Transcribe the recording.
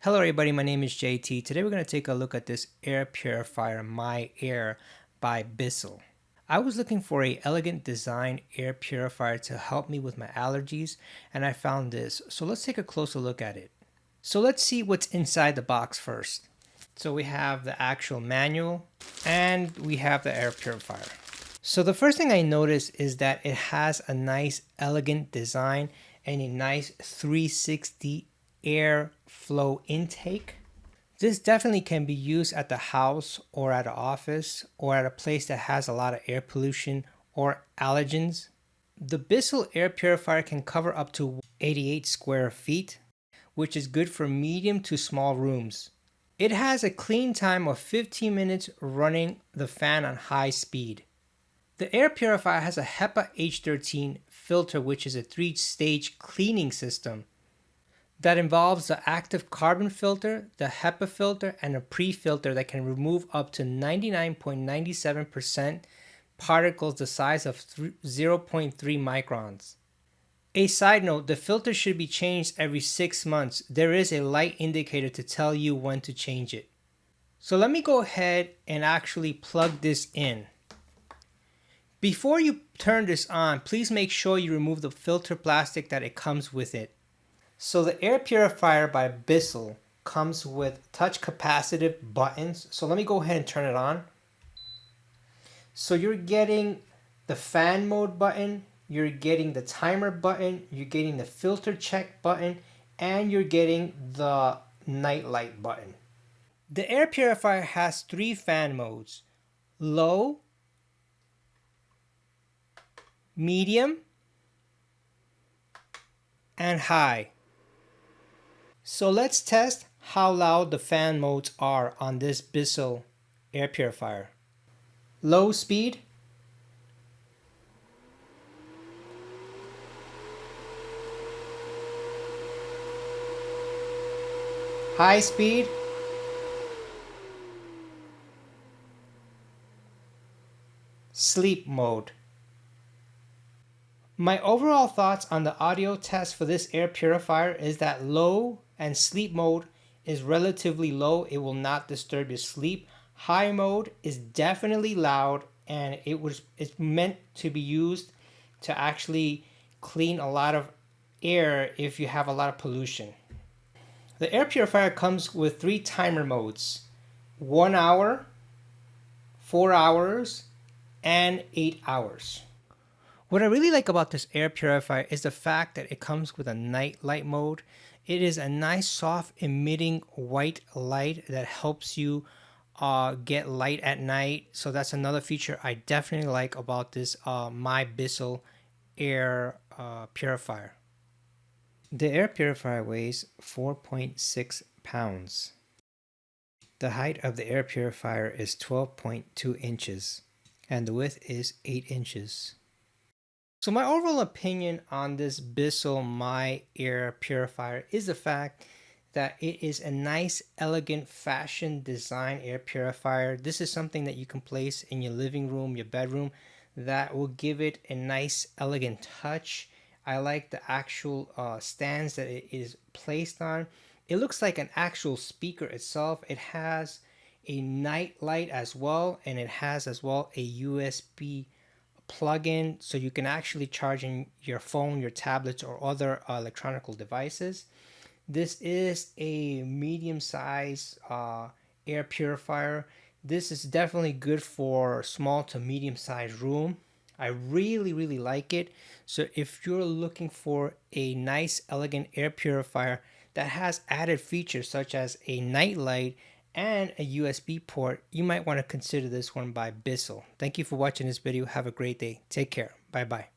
Hello everybody, my name is JT. Today we're going to take a look at this air purifier, MyAir by BISSELL. I was looking for a elegant design air purifier to help me with my allergies, and I found this. So let's take a closer look at it. So let's see what's inside the box first. So we have the actual manual and we have the air purifier. So the first thing I noticed is that it has a nice elegant design and a nice 360 air flow intake. This definitely can be used at the house or at an office or at a place that has a lot of air pollution or allergens. The BISSELL air purifier can cover up to 88 square feet, which is good for medium to small rooms. It has a clean time of 15 minutes running the fan on high speed. The air purifier has a HEPA H13 filter, which is a 3-stage cleaning system that involves the active carbon filter, the HEPA filter, and a pre-filter that can remove up to 99.97% particles the size of 0.3 microns. A side note, the filter should be changed every 6 months. There is a light indicator to tell you when to change it. So let me go ahead and actually plug this in. Before you turn this on, please make sure you remove the filter plastic that it comes with it. So the air purifier by BISSELL comes with touch capacitive buttons. So let me go ahead and turn it on. So you're getting the fan mode button, you're getting the timer button, you're getting the filter check button, and you're getting the night light button. The air purifier has 3 fan modes: low, medium, and high. So let's test how loud the fan modes are on this BISSELL air purifier. Low speed, high speed, sleep mode. My overall thoughts on the audio test for this air purifier is that low and sleep mode is relatively low. It will not disturb your sleep. High mode is definitely loud, and it's meant to be used to actually clean a lot of air if you have a lot of pollution. The air purifier comes with 3 timer modes: 1 hour, 4 hours, and 8 hours. What I really like about this air purifier is the fact that it comes with a night light mode. It is a nice soft emitting white light that helps you get light at night. So that's another feature I definitely like about this BISSELL air purifier. The air purifier weighs 4.6 pounds. The height of the air purifier is 12.2 inches and the width is 8 inches. So my overall opinion on this BISSELL MyAir Purifier is the fact that it is a nice, elegant, fashion design air purifier. This is something that you can place in your living room, your bedroom, that will give it a nice, elegant touch. I like the actual stands that it is placed on. It looks like an actual speaker itself. It has a night light as well, and it has as well a USB plug-in, so you can actually charge in your phone, your tablets, or other electronic devices. This is a medium-sized air purifier. This is definitely good for small to medium-sized room. I really like it. So if you're looking for a nice, elegant air purifier that has added features such as a night light and a USB port, you might want to consider this one by BISSELL. Thank you for watching this video. Have a great day. Take care. Bye bye.